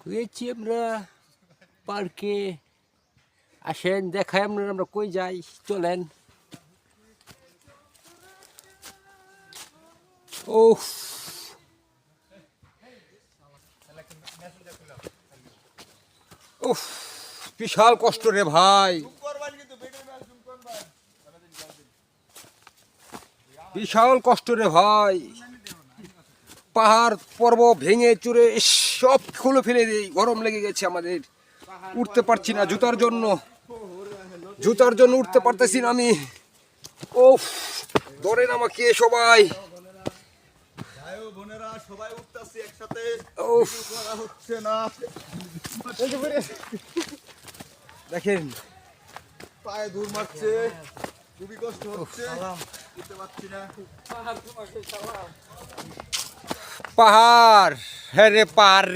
হয়েছি আমরা পার্কে। আসেন দেখাই আমরা কই যাই, চলেন। ওফ, উফ, বিশাল কষ্ট রে ভাই, বিশাল কষ্ট রে ভাই। পাহাড় পর্বত ভেঙে চুরে সব খুলে ফেলে দিই, গরম লেগে গেছে আমাদের, উঠতে পারছি না জুতার জন্য, উঠতে পারতেছি না আমি। ওফ, ধরেন আমাকে সবাই। উফ, দেখেন পায়ে দূর মারছে, খুবই কষ্ট হচ্ছে, উঠতে পারছি না। পাহাড়, হ্যাঁ রে পাহাড়।